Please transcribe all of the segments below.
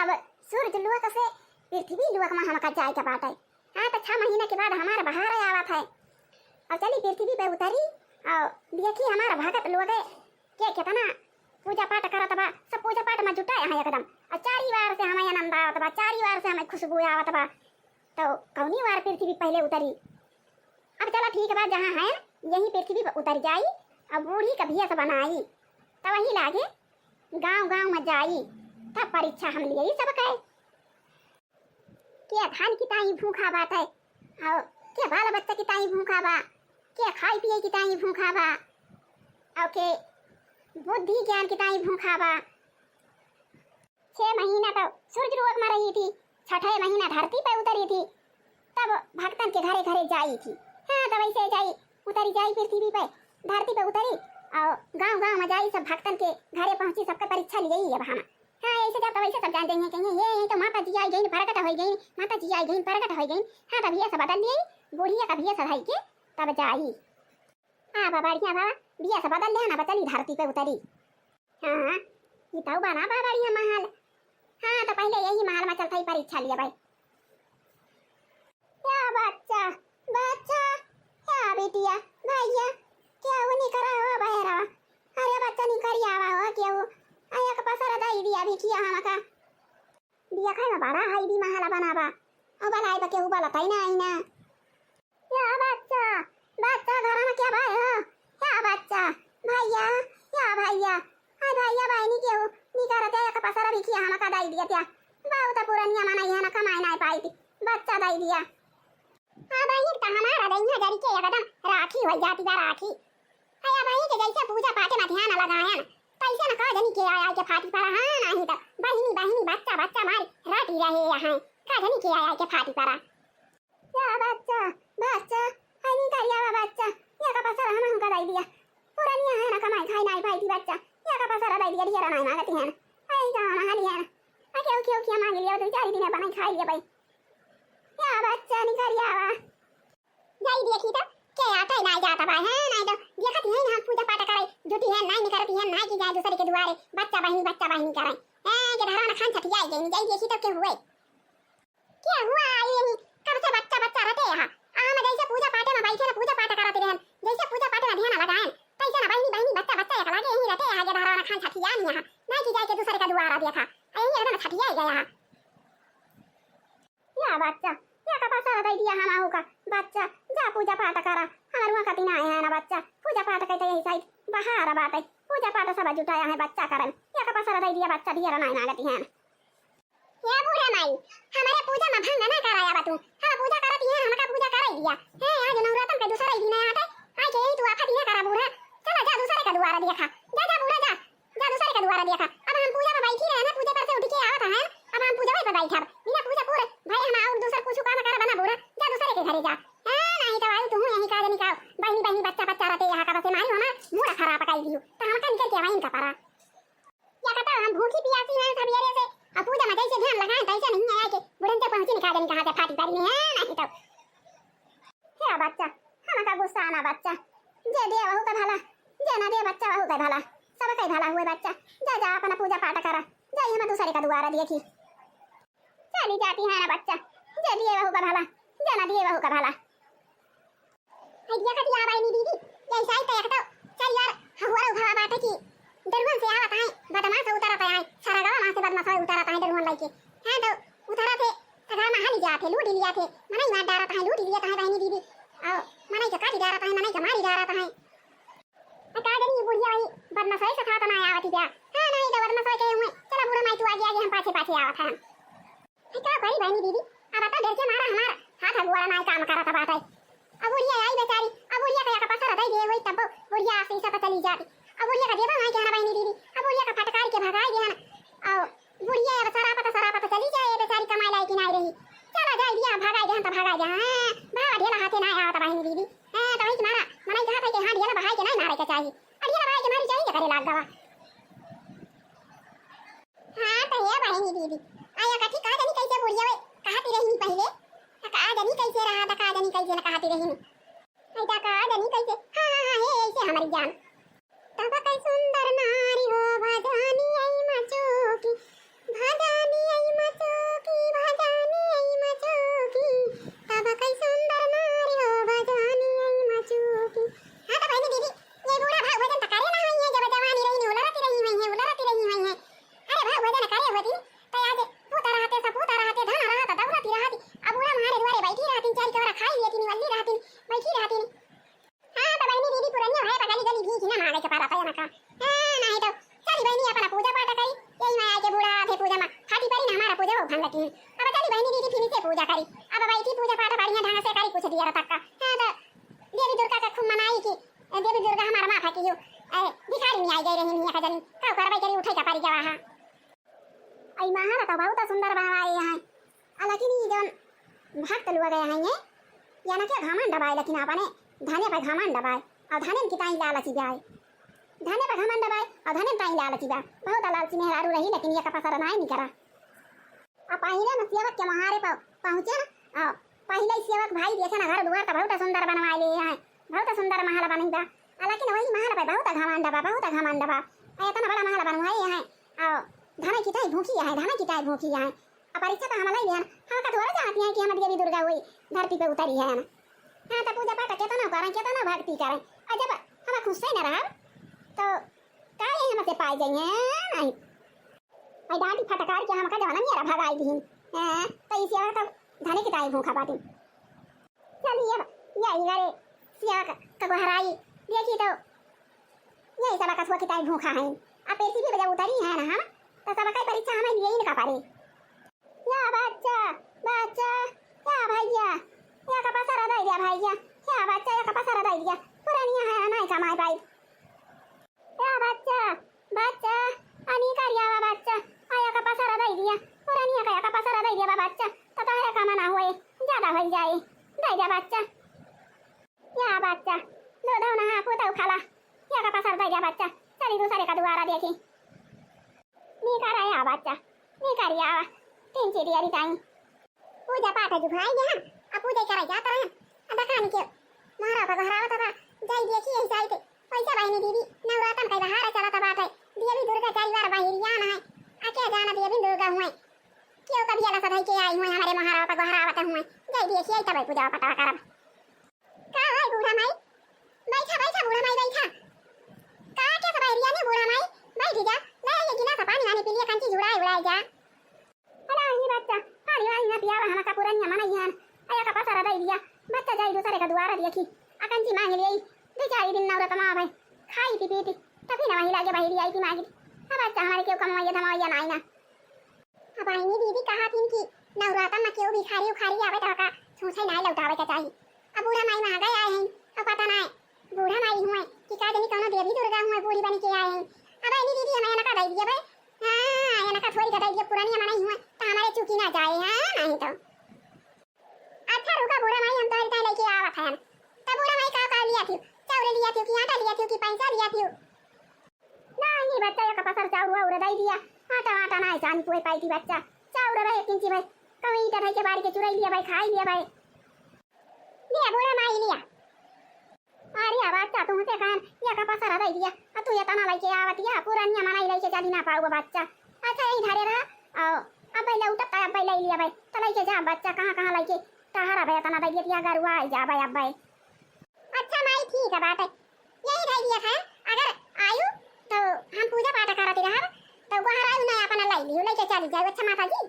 अब सूरज लुआ से पृथ्वी लुआ में हमका जाए के बात है। हाँ तो 6 महीना के बाद हमारा बहार आवत है। अब चली पृथ्वी पे उतरी और देखी हमारा भगत लोग के कितना पूजा पाठ करत बा। सब पूजा पाठ में जुटा है एकदम। और 4 बार से हमें आनंद आवत बा, 4 बार से हमें खुशबू आवत बा। तो कौनी बार पृथ्वी पहले उतरी। अब चला ठीक बा, जहाँ है यही पृथ्वी पर उतर जाई और बूढ़ी का भेष बनाई। तब वही लागे गांव गांव में जाई। तब परीक्षा हम लिए सब कहे क्या धान की ताई भूखा बात है और क्या बाल बच्चा की ताई भूखा बा, क्या खाई पिए की ताई भूखा बा और के बुद्धि ज्ञान की ताई भूखा बा। 6 महीना तो सूरज रोक में रही थी, 6ठे महीना धरती पे उतरी थी। तब भक्तन के घरे घरे जाई थी। हाँ तब ऐसे जाई उतरी जाई पृथ्वी पे, धरती पे उतरी और गांव गांव में जाई। सब भक्तन के घरे पहुंची, सबका परीक्षा लिए ही अब हम। हाँ ऐसे जाता वैसे सब जान देंगे कहेंगे ये तो माता जी आई गई प्रकट हो गई, माता जी आई गई प्रकट हो गई। हाँ तब ये सब बदल लिए बुढ़िया का भेष धई के तब जाई। हाँ बाबड़िया बाबा बिया सब बदल ले ना चली धरती पे उतरी। हाँ ये तो बना बाबड़िया महल। हाँ तो पहले यही महल में चलता ही परीक्षा लिया भाई। क्या बच्चा बच्चा क्या बेटिया भैया क्या वो नहीं करा हुआ बहरा। अरे बच्चा नहीं करी आवा हुआ क्या वो आया का पसरा दाई दिया भी किया हमका दिया खाए में बड़ा हाई भी महला बनावा और बनाए बके हुआ लताई ना आई ना। क्या बच्चा बच्चा घर में क्या भाई हो क्या बच्चा भैया क्या भैया हाय भैया भाई नहीं क्यों नहीं करते का पसरा भी किया हमका दाई दिया क्या बहुत पुरानिया मना है ना कमाई ना पाई थी बच्चा दाई दिया। हाँ भाई एक तो हमारा दैया जरी के एकदम राखी हो जाती है राखी। हाय भाई के जैसे पूजा पाठ में ध्यान लगाया ना पैसे न का जनी के आया के फाटी पड़ा। हाँ नहीं तो बहिनी बहिनी बच्चा बच्चा मार राटी रहे यहाँ का जनी के आया के फाटी पड़ा। या बच्चा बच्चा हाय नहीं करिया बच्चा या का पसरा हम का दाई दिया पुरानिया है ना कमाई खाई नहीं पाई थी बच्चा या का पसरा दाई दिया ढेर नहीं मांगती है ना हाय का ना हाली है ना आके ओके ओके मांग लिया तो 4 दिन बनाई खाई लिया भाई। या बच्चा नहीं करिया जाई देखी तो के आता ही नहीं जाता भाई। हाँ नहीं तो देखती है ना पूजा पाठ करे जुटी है नहीं करती है नहीं की जाए दूसरे के द्वारे बच्चा बहिनी करे के धरा ना खान छठी आई गई जाई देखी तो क्या हुए क्या हुआ ये नहीं कब से बच्चा बच्चा रहते यहाँ हम जैसे पूजा पाठ में बैठे ना पूजा पाठ करते रहन जैसे पूजा पाठ में ध्यान लगाएं तैसे ना बहिनी बच्चा बच्चा एक लगे यही रहते हैं के धरा ना खान छठी आई यहाँ नहीं की जाए के दूसरे का द्वारा देखा यही एकदम छठी आई गया यहाँ। या बच्चा या का पासा दे दिया हम आऊ का बच्चा जा पूजा पाठ करा हमारे वहां कति ना है ना बच्चा पूजा पाठ कहते यही साइड बाहर बात है पूजा पाठ सब जुटाया है बच्चा करन या का पासा दे दिया बच्चा दिया नहीं मांगती है। या बूढ़ा माई हमारे पूजा में भंग ना कराया बा तू। हां पूजा करती है हमका पूजा कराई दिया है आज नवरत्न के दूसरा दिन आते आज यही तू आखा दिया करा बूढ़ा चला जा दूसरे का द्वारा देखा जा जा बूढ़ा जा जा दूसरे का द्वारा देखा। अब हम पूजा में बैठी रहे ना पूजा पर से उठ के आवत है अब हम पूजा पे बैठा बिना पूजा पूरे भाई हम और दूसरा कुछ काम कर बना बूढ़ा जा दूसरे के घरे जा। हां नहीं तो आई तू यही का नहीं का बहिनी बहिनी बच्चा बच्चा रहते यहाँ का बसे मारी हमारा मुंह खराब पकाई दियो तो हम का निकल के वहीं का परा या कहता हम भूखी प्यासी हैं सब येरे से अब पूजा में जैसे ध्यान लगाएं तैसे नहीं आया के बुढ़न तक पहुंची निकाल कहां से फाटी पारी में है नहीं तो क्या बच्चा हम का गुस्सा आना बच्चा जे दे बहु का भला जे ना दे बच्चा बहु का भला सब का भला हुए बच्चा जा जा अपना पूजा पाठ करा जा हम दूसरे का द्वारा देखी चली जाती है ना बच्चा जे दिए बहु का भला जे ना दिए बहु का भला आइडिया का दिया भाई दीदी जैसा ही तय तो चल यार हुआ उठा बात की दरवन से आवत है बदमाश उतरता है सारा गांव वहां से बदमाश उतरता है दरवन लेके। हां तो उतरा थे सगा में हाली जाते लूट लिया थे मने मार डालता है लूट लिया है बहनी दीदी और मने का काटी डालता है मने का मारी डालता है का गरी बुढ़िया ही बदमाश से था तो ना आवती क्या। हां नहीं तो बदमाश के हुए चला बुढ़ा माई तू आगे आगे हम पाछे पाछे आवत है क्या करी बहनी दीदी अब आता डर से मारा हमारा हाथ गुआड़ा नहीं काम करता बात है। अब बुढ़िया आई बेचारी अब बुढ़िया का पसरा दे दे वही तब बुढ़िया से सब चली जाती अब बुढ़िया का देवा नहीं कहना बहनी दीदी अब बुढ़िया का फटकार के भगाई दिया ना और बुढ़िया अब सरा पता चली जाए बेचारी कमाई लाई कि नहीं रही चला जाए दिया भगाई दिया तो भगाई दिया। हां भागा ढेला हाथे नहीं आवत बहनी दीदी। हां तो वही मारा मने कहा था कि हां ढेला भाई के नहीं मारे के चाहिए ढेला भाई के मारी चाहिए करे लाग गवा। हां तो ये बहनी दीदी आया कथी का जानी कैसे बुढ़िया वे कहती रही पहले का जानी कैसे रहा था का जानी कैसे न कहती रही नहीं का जानी कैसे। हां ये ऐसे हमारी जान तब कई सुंदर नारी हो भजानी आई मचोकी भजानी आई बहु भान लगी अब चली बहनी दीदी फिर से पूजा करी अब भाई की पूजा पाठ बढ़िया ढंग से करी कुछ दिया तक का हां तो देवी दुर्गा का खूब मनाई की देवी दुर्गा हमारा माथा की जो भिखारी में आई गई रही मियां का जनी का करवाई करी उठे का पारी जावा हां आई महारा तो बहुत सुंदर बनवाई है लेकिन ये जन भक्त लोग गए हैं ये या ना क्या घमंड दबाए लेकिन आपने धाने पर घमंड दबाए और धाने की ताई लालची जाए धाने पर घमंड दबाए और धाने ताई लालची जाए बहुत लालची में हारू रही लेकिन ये का पसर नहीं करा अब पहले न सेवक के महारे पर पहुंचे ना पहले सेवक भाई देखे ना घर दुआर तो बहुत सुंदर बनवा लिए हैं बहुत सुंदर महल बनेगा लेकिन वही महल पर बहुत घमंड दबा इतना बड़ा महल बनवाए हैं और धाने की ताई भूखी है धाने की ताई भूखी है परीक्षा तो हमारा ही हम का थोड़ा जानती हैं कि हम देवी दुर्गा हुई धरती पे उतरी है ना हाँ तो पूजा पाठ केतना करें केतना भक्ति करें और जब हम खुश से न रहा तो काहे हमसे पाई जाइए नहीं आई डांटी फटकार के हम का जवाना मेरा भगाई दी तो इसी तो धने की ताई भूखा पाती चलिए ये इधर सिया का गहराई देखी तो यही सब का की ताई भूखा है अब पेटी भी जब उतरी है ना हम तो सब का परीक्षा हमें लिए ही ना पारे या बच्चा बच्चा या भैया या का पसारा दे दिया भैया या बच्चा या का पसारा दे दिया पुरानी है नहीं कमाई पाई या बच्चा बच्चा अनि करिया बच्चा आया का पसारा दे दिया पुरानी का पसारा दे दिया बच्चा तो तारे का मना हुए ज्यादा हो जाए दे दिया बच्चा या बच्चा दो दो ना पुता खाला या का पसारा दे दिया बच्चा चली दूसरे का दुआरा देखी नी कराया बच्चा नी करिया तीन चीड़ी अरी टाइम पूजा पाठ जो भाई यहाँ अब पूजा कराई जाता है अब खाने के मारा का घरावा था जाई देखी ऐसा आई पैसा बहनी दीदी नवरात्र का बाहर चला था बात है देवी दुर्गा चार बार बाहर जाना है आके जाना देवी दुर्गा हुए क्यों कभी अलग सदाई के आई हुए हमारे महारावा का घरावा था हुए जाई देखी आई तब पूजा पाठ करब का है बूढ़ा माई बैठा बैठा बूढ़ा माई बैठा का क्या सब एरिया में बूढ़ा माई बैठ जा ले ये गिना सा पानी आने के लिए कंची जुड़ाई उड़ाई जा बच्चा पानी वाली ना पिया हम का पुरानी मना यान आया का पसारा दे दिया बच्चा जाई दूसरे का द्वारा देखी अकंची मांग ली दो चार दिन नवरत मां भाई खाई थी पीती तभी ना वही लागे बाहर आई थी मांगी अब बच्चा हमारे क्यों कमाया धमाया नहीं ना अब आईनी दीदी कहा थी कि नवरत में क्यों भिखारी उखारी आवे तो का सोचे नहीं लौटावे का चाहिए अब बूढ़ा माई में आ गए आए हैं अब पता नहीं बूढ़ा माई हुए कि का जनी कौन देवी दुर्गा हुए बूढ़ी बन के आए हैं अब आईनी दीदी हमें ना का दे दिया भाई हां ये ना का थोड़ी का दे दिया पुरानी मना ही हुए तो हमारे चुकी ना जाए हां नहीं तो अच्छा रुका बूढ़ा माई हम तो इतना लेके आवा था तब बूढ़ा माई का लिया थी चावल लिया थी कि आटा लिया थी कि पैसा लिया थी नहीं बच्चा का पसर चावल उड़ा दे दिया आटा आटा नहीं जान कोई पाई थी बच्चा चावल रहे किंची भाई कहीं इधर है के बारी के चुराई लिया भाई खाई लिया भाई लिया बूढ़ा माई लिया अरे बच्चा तुमसे कान या का पसर दे दिया तू ये तना लेके आवत या पुरानी मनाई लेके चली ना पाऊगा बच्चा अच्छा यही धरे रहा अब पहले उठता अब पहले लिया भाई तो लेके जा बच्चा कहाँ लेके तहारा भाई तना दे दिया गरुआ आ जा भाई अब भाई अच्छा माई ठीक है बात है यही दे दिया था अगर आयु तो हम पूजा पाठ करते रहा तो बाहर आयु ना अपना लाई लियो लेके चली जाए अच्छा माता जी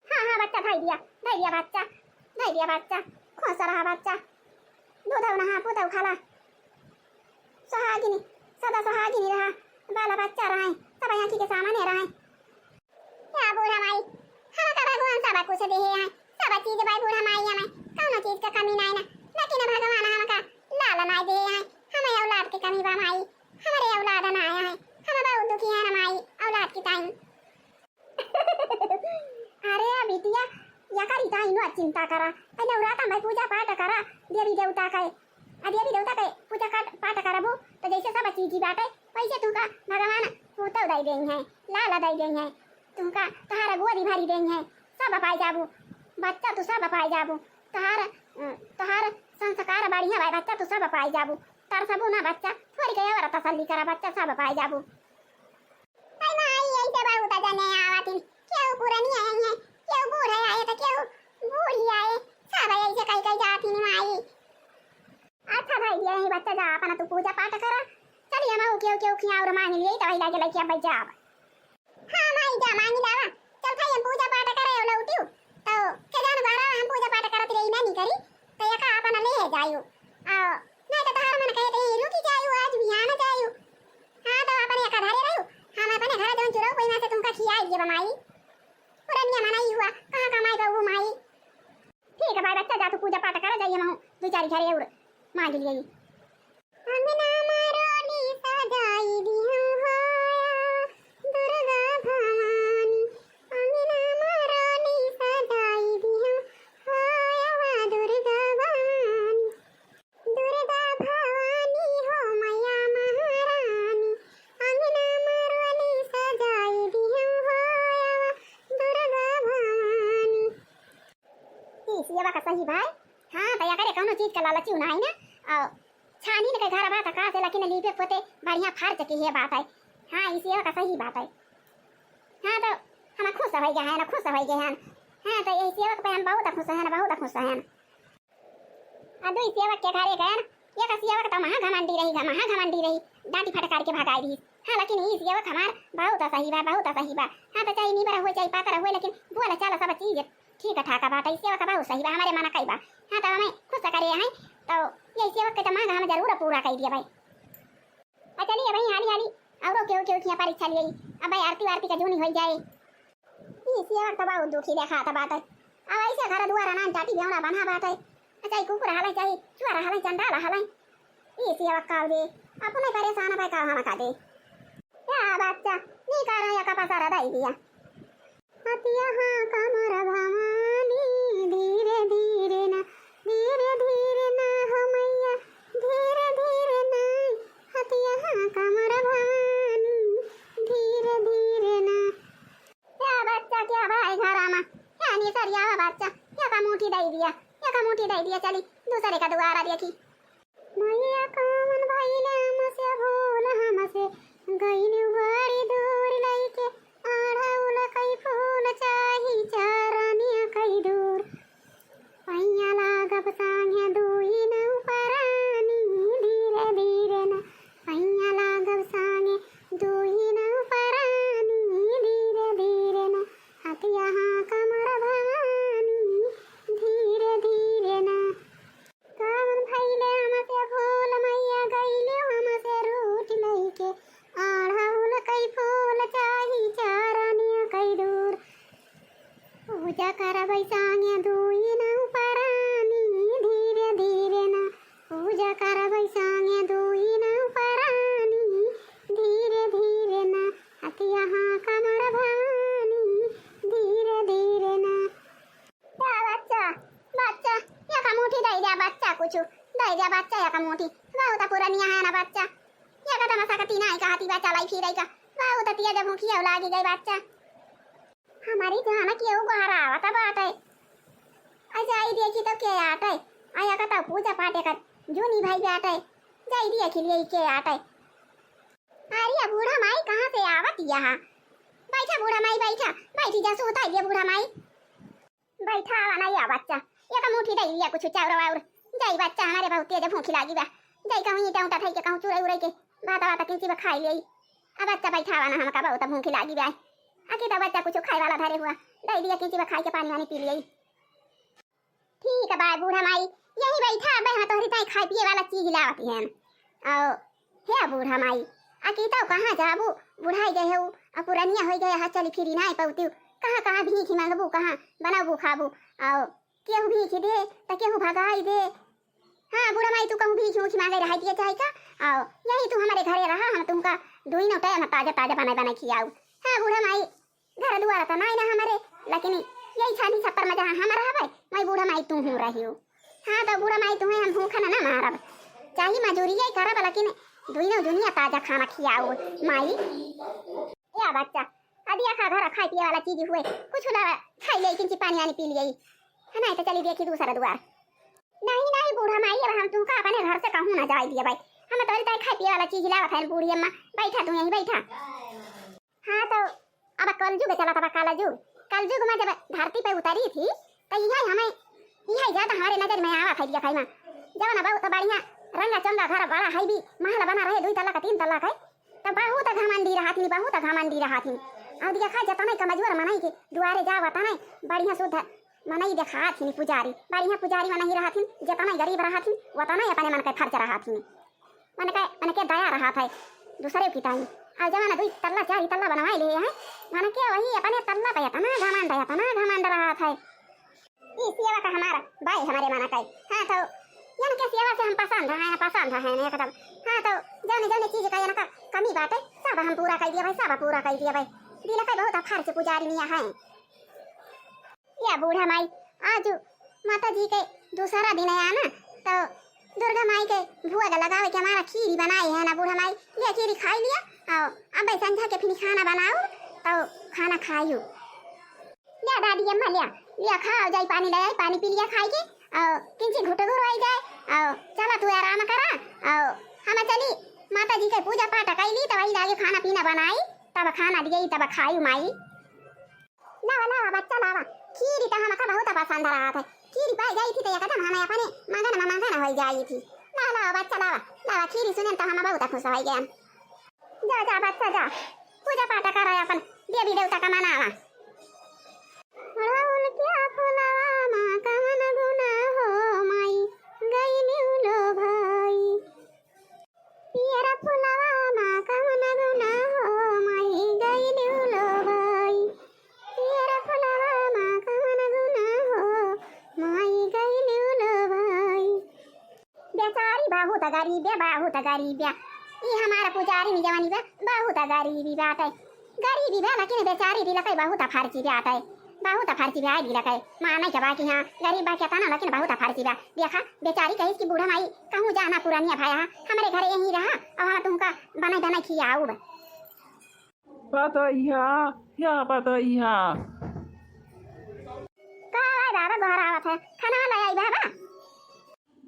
हाँ बच्चा दे दिया बच्चा खुश रहा बच्चा दूध ना पुता खाला सुहागिनी सदा सुहागिनी रहा बाला बच्चा रहा सब यहाँ के सामने रहा क्या बूढ़ा माई हम का भगवान सब कुछ दे है सब चीज भाई बूढ़ा माई हमें कौन चीज का कमी नहीं ना लेकिन भगवान हम का लाल ना दे है हमें औलाद की कमी बा माई हमारे औलाद ना आया है हम बहुत दुखी है ना माई औलाद की टाइम अरे बिटिया या करी ताई नो चिंता करा नवरात्र में पूजा पाठ करा देवी देवता के पूजा पाठ करबो तो जैसे सब चीज की बात है पैसे तुमका भगवान पुतो दे देंगे लाला दे देंगे तुमका तहारा गोदी भरी देंगे सब पाई जाबू बच्चा तू सब पाई जाबू तहार संस्कार बढ़िया भाई बच्चा तू सब पाई जाबू तार सबू ना बच्चा थोड़ी के और तसल्ली करा बच्चा सब पाई जाबू आई माई ऐसे बहुत जने आवती क्यों पुरानी आई है क्यों बूढ़े आए तो क्यों बूढ़ी आए सब ऐसे कई जाती नहीं माई अच्छा भाई ये ही बच्चा जा अपना तू पूजा पाठ करा चलिए हम क्यों खिया और मांग लिए तो लागे लेके अब जा हां माई जा मांग लावा चल भाई हम पूजा पाठ करे लौटियो तो के जान बारा हम पूजा पाठ करत रही नहीं करी तो या का अपना ले जायो नहीं तो तार मन कहते रुकी जायो आज बिहान जायो हां तो अपने का घरे रहो हम अपने घर जोन चुराओ कोई में से तुमका खियाई जे माई पुरानिया मनाई हुआ कहाँ कमाएगा वो माई। ठीक है भाई बच्चा जा तू पूजा पाठ करा जाइए मैं दो चार घरे और मांग लिए। अंगना मारोनी सजाई दी हम हाया दुर्गा भवानी। अंगना मारोनी सजाई दी हम हाया वा दुर्गा भवानी। दुर्गा भवानी हो मैया महारानी। अंगना मारोनी सजाई दी हम हाया वा दुर्गा भवानी। इस ये बात सही भाई। हाँ तया करे कौनो चीज का लालची ना है ना। छानी ने घर बात का से लेकिन लीपे पोते बढ़िया फाड़ चकी है बात है। हाँ इसी का सही बात है। हाँ तो हम खुश हो गए हैं ना खुश हो गए हैं। हाँ तो ये सेवक पे हम बहुत खुश हैं बहुत खुश हैं। अब इस सेवक के घरे गए ये का सेवक तो महाघमंडी रही डांटी फटकार के भगाई दी। हाँ लेकिन ये सेवक हमार बहुत सही बा बहुत सही बा। हाँ तो चाहे नीबरा हो चाहे पातर हो लेकिन बोला चला सब चीज ठीक ठाक बात है। सेवक बहुत सही बा हमारे मन कई बा। हाँ तो हमें खुश करे हैं तो ये सेवक के मांग हम जरूर पूरा कर दिया भाई। चलिए भाई हाली हाली और क्यों परीक्षा लिए अब भाई आरती का जूनी हो जाए। ये सेवक तो बहुत दुखी देखा था बात है। अब ऐसे घर दुआरा नाम चाटी बेवड़ा बना बात है। चाहे कुकुर हलाई चाहे चुआरा हलाई चंडाला हलाई ये सेवक का दे अपने परेशान भाई का हम का दे क्या बच्चा नहीं कर रहा का पसारा दई दिया। हतिया हाँ कमर भवानी धीरे धीरे ना हो मैया धीरे ना। हतिया हाँ कमर भवानी धीरे ना। क्या बच्चा क्या भाई घरा में क्या नहीं सरिया बच्चा क्या का मुठी दई दिया चली दूसरे का दुआरा देखी। मैया कौन भाई ने हमसे भूल हमसे गईन बड़ी दूर लईके आढ़ाउल कई फूल चाही चारानिया कई दूर। पैया लागब सांगे दुई नौ परानी धीरे ना। पैया लागब सांगे दुई नौ परानी धीरे ना। हतिया हाँ कमर भवानी धीरे ना। कौन भइले हमसे फूल मैया गईले हमसे रूठ लईके आढ़ाउल कई फूल चाही चारानिया कई दूर। पूजा करबै सांगे दुई नौ परानी धीरे ना। पूजा करबै सांगे दुई नौ परानी धीरे ना। हतिया हाँ कमर भवानी धीरे ना। क्या बच्चा या का मुठी दई दिया बच्चा कुछ दई दिया बच्चा या का मुठी बहुत पुरानिया है ना बच्चा या का तमाशा का तीना का हाथी बच्चा लाई फिर का बहुत तिया जब मुखिया लागी गई बच्चा हमारी जाना क्यों गहरा आवता बात है। अच्छा आई देखी तो क्या आट है आया का तो पूजा पाठ कर जूनी भाई बैठ है जाई दिया खिलिए के आट है। अरे बूढ़ा माई कहाँ से आवत यहाँ बैठा बूढ़ा माई बैठी जा सोता है बूढ़ा माई बैठा आवा नहीं आ बच्चा ये का मुठी दई दिया कुछ चाउर वाउर जाई बच्चा हमारे बहुत तेज भूख लागी बा जाई कहूं ईटा उटा खाई के कहूं चुरई उरई के बात किसी खाई ले अब बच्चा बैठा आवा ना हमका बहुत भूख लागी बा आके तो बच्चा कुछ खाई वाला धरे हुआ दई दिया किसी खाई के पानी वानी पी लिए। ठीक है बा बूढ़ा माई यही बैठा बे हम तोहरी ताई खाई पिए वाला चीज लावती है आओ हे बूढ़ा माई आके तो कहां जाबू बुढ़ाई गए हो अब पुरानिया हो गए हाथ चली फिरी ना पौती कहां भीख मांगबू कहां बनाबू खाबू आओ केहू भीख दे तो केहू भगाई दे। हाँ बूढ़ा माई तू कहूँ भीख मुख मांगे रहा दिया चाहे का आओ यही तू हमारे घरे रहा हम तुमका दुई नौ टाइम ताजा बना खियाऊ। हाँ बूढ़ा माई घर दुआरा तो नहीं ना हमारे लेकिन यही छानी छप्पर में जहाँ हम रहा भाई मैं बूढ़ा माई तू हूँ रही हूँ। हाँ तो बूढ़ा माई तुम्हें हम भूखा ना मारब चाहिए मजूरी ही करब लेकिन दुई नौ दुनिया ताजा खाना खियाऊ माई। या बच्चा अदिया खा घर खाई पिए वाला चीज हुए कुछ ना खाई ले किंची पानी वानी पी लिए है ना तो चली देखी दूसरा द्वार। नहीं बूढ़ा माई अब हम तुमका अपने घर से कहूँ ना जाए दिया भाई हम तो ताई खाई पिए वाला चीज लावत है बूढ़ी अम्मा बैठा तू यहीं बैठा। हाँ तो अब कलयुग चला था कलयुग में जब धरती पे उतरी थी तो यही ज्यादा हमारे नजर में आवा दिया खाई माँ जब ना बहुत बढ़िया रंगा चंगा घर बड़ा है भी महल बना रहे 2 तल्ला का 3 तल्ला का तो बहुत घमंडी रहा थी और दिया खा जता नहीं कमजोर मनाई के दुआरे जा बता नहीं बढ़िया शुद्ध मनाई देखा थी पुजारी बढ़िया पुजारी मनाई रहा थी जता नहीं गरीब रहा थी वता नहीं अपने मन के खर्च रहा थी मन के दया रहा था दूसरे की टाइम और जमाना 2 तल्ला 4 तल्ला बनवाए ले हैं माना क्या वही अपने तल्ला पे तना घमंड रहा था। ये सेवा का हमारा भाई हमारे माना कई। हाँ तो यानी क्या सेवा से हम पसंद है एकदम। हाँ तो जाने चीज का का कमी बात है सब हम पूरा कर दिया भाई, सब पूरा कर दिया भाई। दिल का बहुत अफार से पुजारी है या बूढ़ा माई। आज माता जी के दूसरा दिन है ना तो दुर्गा माई के भुआ लगावे के हमारा खीरी बनाई है ना बूढ़ा माई। लिया खीरी खाई लिया और अब संध्या के फिर खाना बनाओ तो खाना खाइयो। लिया दादी अम्मा लिया खाओ जाई पानी ले आई, पानी पी लिया खाई के और किंची घुट घुर आई जाए और चला तू आराम करा और हम चली माता जी के पूजा पाठ कैली तो वही आगे खाना पीना बनाई तब खाना दिए तब खाई माई। लावा बच्चा लावा खीरी तो हमका बहुत पसंद रहा था। खीरी पाई गई थी तो एकदम हमें अपने मंगन हो जाई थी। लावा बच्चा लावा खीरी सुने तो हम बहुत खुश हो गए। जा बच्चा जा पूजा पाठ कर अपन देवी देवता का मनावा। राहुल क्या फुलावा माँ कहन गुना हो माई गई लो भाई। पियरा फुलावा माँ कहन गुना हो माई गई लो भाई। पियरा फुलावा माँ कहन गुना हो माई गई लो भाई। बेचारी बहुत गरीब ये हमारा पुजारी में जवानी बहुत गरीबी बात है। गरीबी बा लेकिन बेचारी दिल के बहुत फर्जी बात है। बहुत फर्जी बा दिल के माने के बाकी हाँ गरीब बा क्या ना लेकिन बहुत फर्जी बा। देखा बेचारी कही कि बूढ़ा माई कहूँ जाना पुरानिया भाया हमारे घर यहीं रहा और हाँ तुमका बना खियाऊ। पतैया बाबा घर आवत है खाना ले आई बाबा।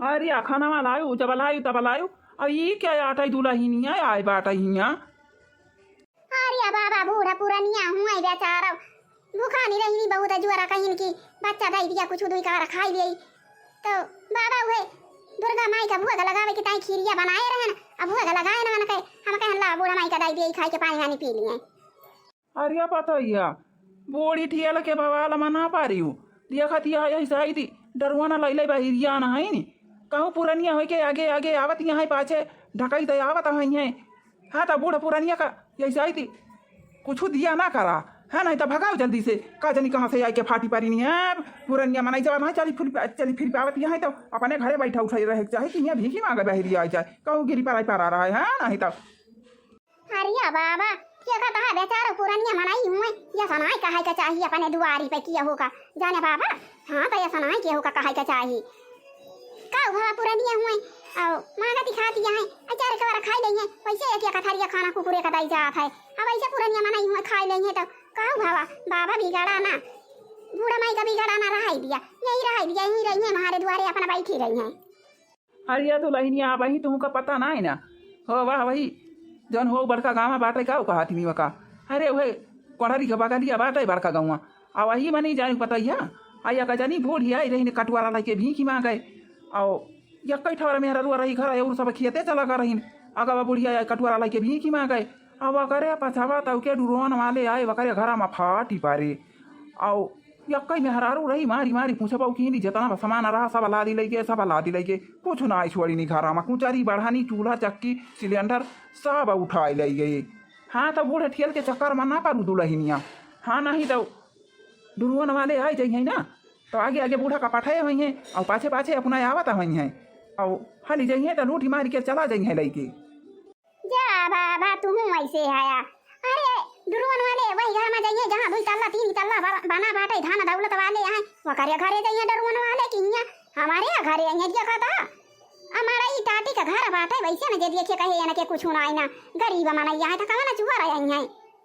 अरे खाना लायू जब लायू अब ये क्या आटा दुल्हनिया आए बाटा हिया। अरे बाबा बूढ़ा पुरानिया हुआ बेचारा भूखा नहीं रही बहुत जुआरा कहीं की बच्चा दई दिया कुछ दुई का खाई ले तो बाबा हुए दुर्गा माई का भुआ लगावे के ताई खीरिया बनाए रहे अब भुआ लगाए ना कहे हम कहे ला बूढ़ा माई का दई दे खाई के पानी पी लिए। अरे पतैया बोड़ी ठियल के बवाल मना पा रही हूँ देखा तिया ऐसा ही थी डरुआना लैले बहिरिया ना है नी कहूँ पुरानिया हो के आगे आवत यहाँ पाछे ढकाई तो आवत है। हाँ तो बूढ़ा पुरानिया का ऐसा ही थी कुछ दिया ना करा है नहीं तो भगाओ जल्दी से का जानी कहाँ से आई के फाटी पारी नहीं है पुरानिया मनाई जब नहीं चली फिर आवत यहाँ तो अपने घरे बैठा उठाई रहे चाहे कि यहाँ भीखी मांगे बहिरिया आ जाए कहूँ गिरी पर आ रहा है नहीं तो। अरे बाबा क्या कहता है बेचारा पुरानिया मनाई हुए या सनाई कहे का चाहिए अपने दुआरी पे किया होगा जाने बाबा। हाँ तो या सनाई किया होगा कहे का चाहिए का हुआ पुरानिया हुए और मांगा दिखाती है अचार के बार खाई लेंगे वैसे क्या कथारिया खाना कुकुरे का दाई जात है अब ऐसे पुरानिया मनाई हुए खाई लेंगे तो का भावा बाबा बिगाड़ा ना बूढ़ा माई का बिगाड़ा ना रहा दिया यही रही है हमारे द्वारे अपना बैठी रही है। अरे तो लहनिया वही तुमका पता ना है ना हो वाह वही जन हो बड़का गाँव बाटे का कहा थी का अरे वह कोढ़री के बगलिया बाटे बड़का गाँव आ वही मनी जाने पतैया आया का जानी बूढ़ी आई रही कटवारा ला के भीखी मांग गए और यक्कई ठौरा मेहरा रुआ रही घर और सब खेते चला कर रही अगवा बुढ़िया कटुआरा ला के भीखी मांग गए अब करे पछावा तो के डुरोन वाले आए वकरे घर में फाटी पारे और यक्कई में हरारू रही मारी पूछबा कि जितना सामान रहा सब लादी लगे कुछ ना आई छोड़ी नहीं घर में कुचारी बढ़ानी चूल्हा चक्की सिलेंडर सब उठाई ले गए। हाँ तो बूढ़े ठेल के चक्कर में ना पारू दुल्हनिया। हाँ नहीं तो डुरोन वाले आए जाइए ना तो आगे बूढ़ा का पठाए हुई हैं और पाछे अपना आवत हुई हैं और हाली जाइए तो लूटी मार के चला जाइए लैके। जा बाबा तुम ऐसे आया अरे दुरुवन वाले वही घर में जाइए जहाँ 2 तल्ला 3 तल्ला बना बाटे धान दौलत वाले यहाँ वकरे घरे जाइए दुरुवन वाले कि हमारे यहाँ घरे आइए क्या कहता हमारा ही टाटी का घर बाटे वैसे ना जे देखे कहे ना के कुछ ना आई ना गरीब मना यहाँ तो कहाँ ना चुआ रहे हैं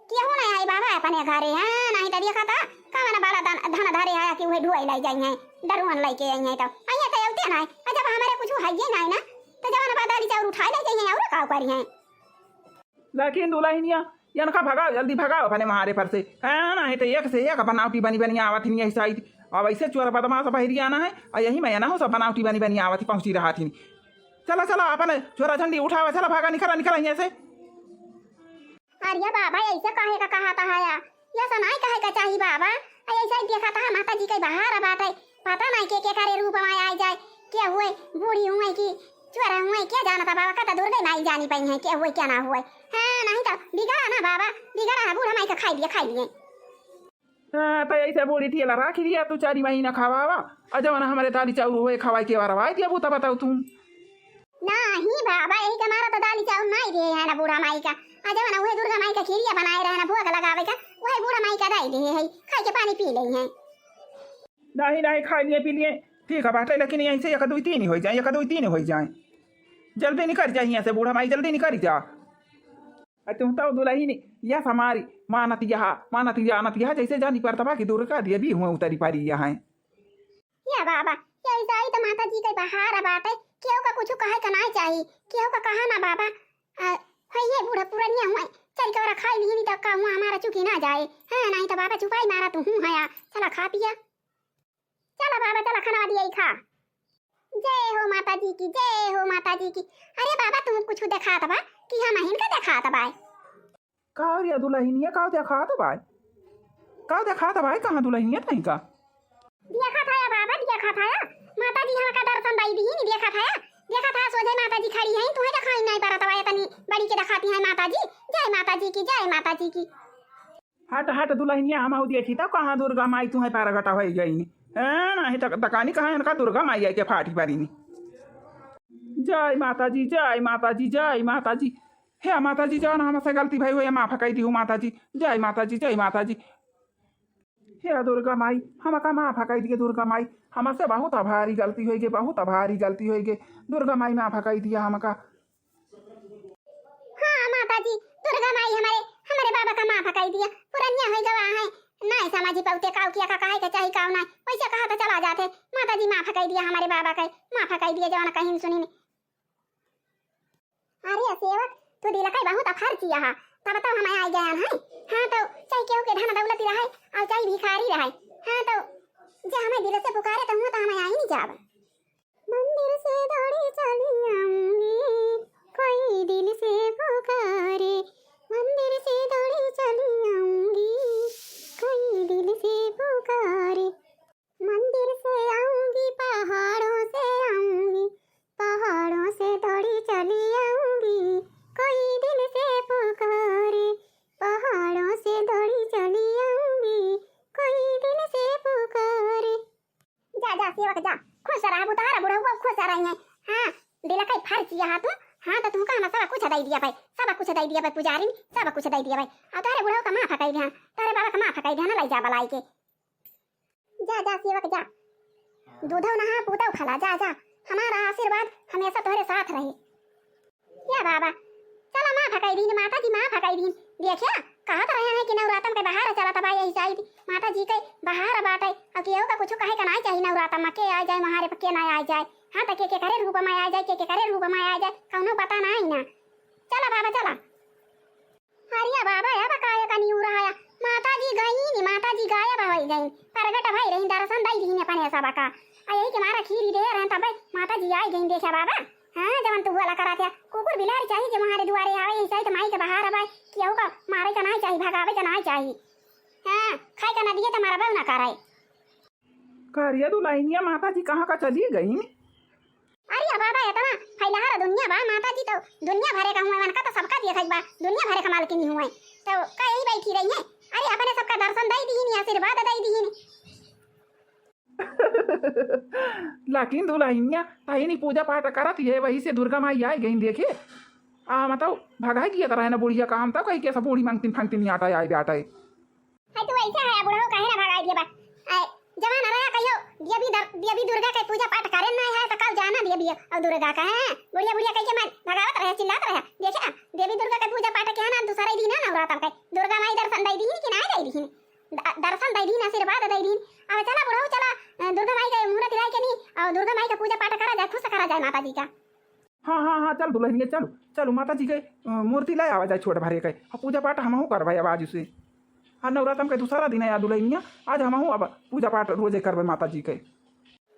क्यों ना आई बाबा अपने घरे हाँ नहीं तो देखा था कहाँ ना बाला धन धरे आया कि वही ढुआई लाई जाइए दरुवन लेके आइए तो आइए तो औते ना जब हमारे कुछ है नहीं ना तो जब ना दादी चाउर उठा ले जाइए और का करिए लेकिन दुल्हनिया इनका भगाओ जल्दी भगाओ अपने महारे पर से है ना है तो एक से एक बनावटी बनी आवत नहीं ऐसा ही अब ऐसे चोर बदमाश बहिरिया ना है और यही मैं ना हो सब बनावटी बनी आवत पहुँची रहा थी। चलो अपने छोरा झंडी उठावा चलो भागा निकला यहाँ से। अरे बाबा ऐसे कहे का कहा था या सनाई कहे का चाहिए बाबा ऐसा ही देखा था माता जी के बाहर बात है पता नहीं के करे रूप में आ जाए क्या हुए बूढ़ी हुए कि चोरा हुए क्या जाना था बाबा का दुर्गे नहीं जानी पाई है क्या हुए क्या ना हुए हाँ नहीं तो बिगड़ा ना बाबा, बिगड़ा ना बूढ़ा माई का खाई लिए। हाँ तो ऐसे बोली थी ला राखी दिया तू 4 महीना खावा अजब ना हमारे दाली चाउर हुए खवाई के बार आवाज दिया बूता बताओ तुम। नहीं बाबा यही का मारा तो दाली चाउर नहीं दे है ना बूढ़ा माई का, अजब ना वही दुर्गा माई का खीरिया बनाए रहे ना भोग लगावे का, वही बूढ़ा माई का दाई दे है, खाई के पानी पी ले है। नहीं नहीं खा लिए पी लिए ठीक है बाटे, लेकिन यहीं से 1 2 3 हो जाए 1 2 3 हो जाए, जल्दी निकल जाए यहाँ से बूढ़ा माई जल्दी निकल जा। तुम तो दुल्ही नहीं यह हमारी मानतिया जैसे जानी पर तबा की दूर का दिए भी हुए उतरी पारी यहाँ या बाबा ये ऐसा ही तो माता जी के बहार बात है, क्यों का कुछ कहे का नहीं चाहिए, क्यों का कहा ना बाबा है ये बूढ़ा पुरानिया हुआ चल के और खाई नहीं तो का हुआ हमारा चुकी ना जाए। हाँ नहीं तो बाबा चुपाई मारा तू हूँ हया चला खा पिया, चला बाबा चला खाना दिया खा। जय हो माता जी की, जय हो माता जी की। अरे बाबा तुम कुछ देखा तबा कि हम इनका देखा तबा का रे दुल्हनिया का देखा तो भाई कहाँ दुल्हनिया नहीं का देखा था या बाबा देखा था या माता जी हम का दर्शन दाई दी नहीं देखा था या देखा था सोझे माता जी खड़ी हैं तुम्हें दिखाई नहीं पड़ा तबा इतनी बड़ी के दिखाती हैं माता जी। जय माता जी की, जय माता जी की। हट दुल्हनिया हम आउ देखी तब कहाँ दुर्गा माई तुम्हें पैर घटा हो गई नहीं तकानी कहाँ इनका दुर्गा माई आई के फाटी पारी नहीं। जय माता जी जय माता जी जय माता जी, हे माता जी जान हमसे गलती भाई हो माफ कही दी हूँ माता जी, जय माता जी जय माता जी। हे दुर्गा माई हम का माफ कही दिए दुर्गा माई, हमसे बहुत भारी गलती होगी बहुत भारी गलती होगी दुर्गा माई माफ कही दिया हमका। हाँ माता जी दुर्गा माई हमारे बाबा का माफ कही दिया, पुरनिया हो गवा है नहीं समझी पौते काउ किया का कहे के चाहिए काउ नहीं वैसे कहा तो चला जाते। माता जी माफ कही दिया हमारे बाबा का माफ कही दिया जवाना कहीं सुनी नहीं। अरे सेवक तू दिला कई बहुत अफर किया हा तब तो हम आ गए हैं। हां तो चाहे केहू के धन दौलत रहे और चाहे भिखारी रहे, हां तो जे हमें दिल से पुकारे तो हम आ ही नहीं जाब। मंदिर से दौड़ी चली आऊंगी कोई दिल से पुकारे, मंदिर से दौड़ी चली आऊंगी कोई दिल से पुकारे, मंदिर से आऊंगी पहाड़ों से आऊंगी पहाड़ों से दौड़ी चली आऊंगी कोई दिल से पुकारे, पहाड़ों से दौड़ी चली आऊंगी कोई दिल से पुकारे। जा जा सेवक जा खुश रहा बुतारा बुढ़ा हुआ खुश रही है। हाँ दिल कई फर किया हा तू, हाँ तो तुमका हम सब कुछ दे दिया भाई, सब कुछ दे दिया भाई पुजारी सब कुछ दे दिया भाई, और तारे बुढ़ा का माफ कही दिया तारे बाबा का माफ कही दिया ना लाई जा बलाई के। जा जा सेवक जा दूधो नहा पूतौ खला जा जा, हमारा आशीर्वाद हमेशा तुम्हारे साथ रहे। या बाबा चला माफ कही दी माता जी माफ कही दी देखिया कहत रहे हैं कि नवरातन के बाहर चला तबा यही चाहिए माता जी के बाहर बाटे और केहू का कुछ कहे का नहीं चाहिए नवरातन में के आ जाए महारे के ना आ जाए। हाँ तो के करे रूप में आ जाए के करे रूप में आ जाए कौनो पता नहीं ना। चला बाबा चला। हरिया बाबा या बकाया का न्यू रहा माता जी गई नहीं माता जी गायब हो गई प्रगट भाई रही दर्शन दई दी अपने सब का यही के मारा खीरी दे रहे तब माता जी आई गई देखा बाबा। हाँ जवन तू वाला करा था कुकुर बिलारी चाहिए जो हमारे दुआरे आवे ऐसा तो माई के बाहर आवे केहू का मारे का नहीं चाहिए भगावे का नहीं चाहिए। हाँ खाए का ना दिए तो मारा ना कराए। करिया दुल्हनिया माता जी कहाँ का चली गई। अरे बाबा इतना फैलहार दुनिया बा माता जी तो दुनिया भरे का हुए का तो सबका दिया बा दुनिया भरे का मालकिन हुए तो का यही बैठी रही है। अरे अपने सबका दर्शन दई दी नहीं आशीर्वाद दई दी नहीं। लेकिन दुल्हनिया ताही पूजा पाठ करत है वही से दुर्गा माई आई गई देखे मतलब भगाई दिया तरह ना बुढ़िया काम था कहीं कैसा बूढ़ी मांगती फांगती नहीं आता आई बेटा है तो ऐसा है बुढ़ा कहे ना भगाई दिया बा जवान रहा कहियो देवी दुर्गा के पूजा पाठ करे ना है तो कल जाना देवी और दुर्गा का है बुढ़िया बुढ़िया कह के मैं भगावत रहे चिल्लात रहे देखे देवी दुर्गा के पूजा पाठ के ना दूसरा दिन ना नवरात्र के दुर्गा माई दर्शन दई दी कि ना दई दी दर्शन दई दी आशीर्वाद दई दी। अब चला बुढ़ा चला दुर्गा माई के मुहूर्त लाई के नहीं और दुर्गा माई का पूजा पाठ करा जाए खुश करा जाए माता जी का। हाँ हाँ हाँ चल दुल्हनिया चलो चलो माता जी के मूर्ति लाए आवा जाए छोट भरे के पूजा पाठ हम करवाए अब आज से। हाँ नवरात्र के दूसरा दिन है दुल्हनिया आज हम अब पूजा पाठ रोजे करवे माता जी के।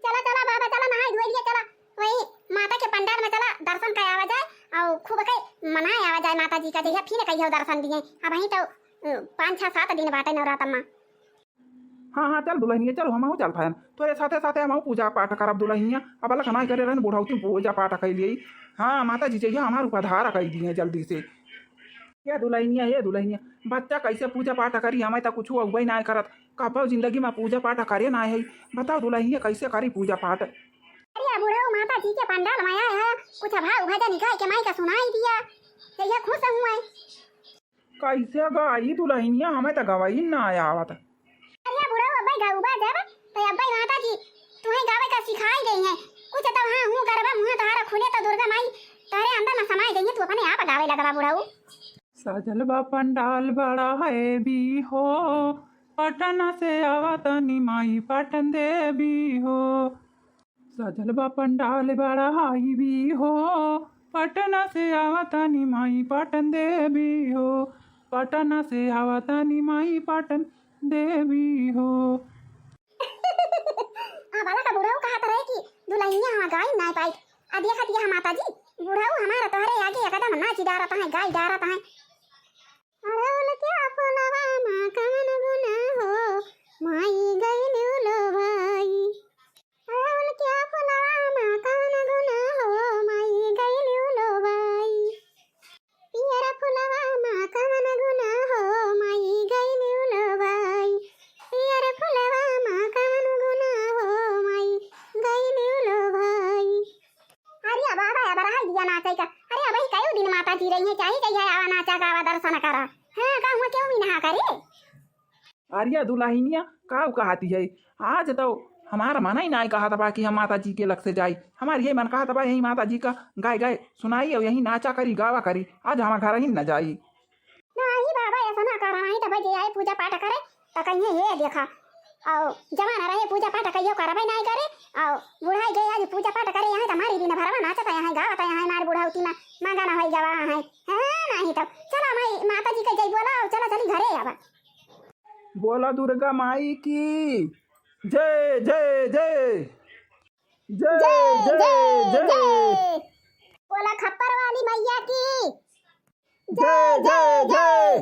चला चला बाबा चला नहाई धोई लिया चला वही माता के पंडाल में चला दर्शन कर आवा जाए और खूब के मनाए आवा जाए माता जी का जैसे फिर कहियो दर्शन दिए अब वहीं तो 5-6-7 दिन बाटे नवरात्र में। हाँ हाँ चल दुल्हनिया चलो हम चल पाए तोरे साथे साथे हम पूजा पाठ करब दुल्हनिया अब अलग नहीं करे रहन बुढ़ौती पूजा पाठ कैलिए। हाँ माता जी चाहिए हमारे ऊपर धारा कर दिए जल्दी से ये दुल्हनिया बच्चा कैसे पूजा पाठ करी हमें तो कुछ अगुई ना करत कब जिंदगी में पूजा पाठ करे ना है बताओ दुल्हनिया कैसे करी पूजा पाठ। अरे बूढ़ा माता जी के पंडाल में आया है कुछ भाव भजन निकाल के माई का सुनाई दिया ये खुश हूँ मैं। कैसे गाई दुल्हनिया हमें तो गवाई ना आया आवत। अरे बूढ़ा अब्बाई गाऊ बा जब तो अब्बाई माता जी तुम्हें गावे का सिखाई गई है कुछ तो हाँ हूँ करबा मुँह तारा खुले तो दुर्गा माई तारे अंदर में समाई गई है तू अपने आप गावे लगवा बूढ़ाऊ। सजल बा पंडाल बड़ा है भी हो पटना से आवतनी माई पटन देवी हो। सजल बा पंडाल बड़ा हाई भी हो पटना से आवतनी माई पटन देवी हो पटना से आवतनी माई पटन देवी हो। बाला का बूढ़ाऊ कहा तरह की दुल्हनिया हम गाई ना पाई अदिया खतिया हम माता जी बूढ़ाऊ हमारा तोहरे आगे एकदम नाच डारत है गाय डारत है। अरे क्या फुलवा मां कवन गुना हो माई गइलू लो भाई। अरे क्या फुलवा मां कवन गुना हो माई गइलू लो भाई। पियर फुलवा मां कवन गुना हो माई गइलू लो भाई। पियर फुलवा मां कवन गुना हो माई गइलू लो भाई। अरे बाबा अब रहा दिया नाचे का अरे भाई कई दिन माता जी रही है चाहिए आवा नाचा गावा दर्शन करा हाँ का हुआ क्यों भी नहा करे। आर्या दुल्हनिया का कहती है आज तो हमारा मन ही ना कहा था कि हम माता जी के लग से जाए हमारी यही मन कहा था यही माता जी का गाय गाय सुनाई और यही नाचा करी गावा करी आज हम घर ही न जाई। नहीं बाबा ऐसा ना करा नहीं तो भाई आए पूजा पाठ करे तो कहीं ये देखा और जमाना रहे पूजा पाठ कहियो करबे नहीं करे और बुढ़ाई गए आज पूजा पाठ करे यहाँ हमारी दिन भरवा नाचता यहाँ गावता यहाँ हमारे बुढ़ाउती में मांगाना होई गवा है नहीं तो चलो मैं माता जी के जय बोला चलो चली घरे आवा। बोला दुर्गा माई की जय जय जय जय जय जय बोला खप्पर वाली मैया की जय जय जय।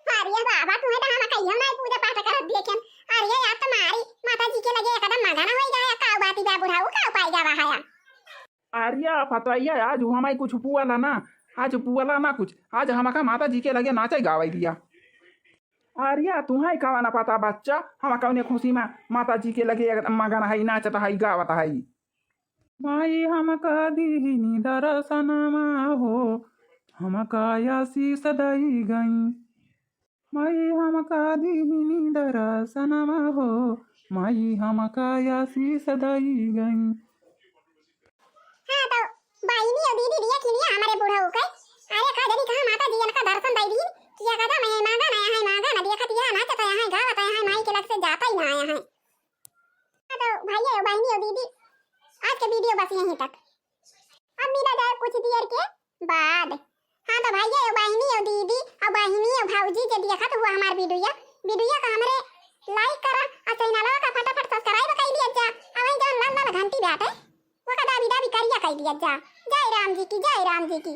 अरे बाबा तुम्हें तो हम कहियो नहीं पूजा पाठ कर देखें अरे यार तुम्हारी माता जी के लगे एकदम मांगाना होई गया का बाती बा बुढ़ाऊ का पाई जावा है। आर्या फतैया आज हमारे कुछ पुआला ना आज पुआला ना कुछ आज हमका माता जी के लगे नाचे गावाई दिया। आर्या तुम्हें खावा ना पता बच्चा हम कौने खुशी में माता जी के लगे मगन है नाचता है गावता है। माई हमका दीनी दर्शनमा हो हमका आशीष दई गई माई हमका दीनी दर्शनमा हो माई हमका आशीष दई गई। हां तो बाईनी और दीदी दिया खिलिया हमारे बुढ़ाऊ के अरे का जनी कहां माता जी का दर्शन दई दी किया कदा मैं मांगा ना देखा दिया नाचता है गावता है माई के लग से जाता ही ना आया है। तो भाई और बहनी और दीदी आज के वीडियो बस यहीं तक अब मिला जाए कुछ देर के बाद। हाँ तो भाई और बहनी और दीदी और बहनी और भाऊजी के देखा तो हुआ हमारा वीडियो का हमारे लाइक करा और चैनल का फटाफट सब्सक्राइब कर दिया जा और वहीं जो लाल लाल घंटी बैठे वो का दाबी दाबी करिया कर दिया जा। जय राम जी की जय राम जी की।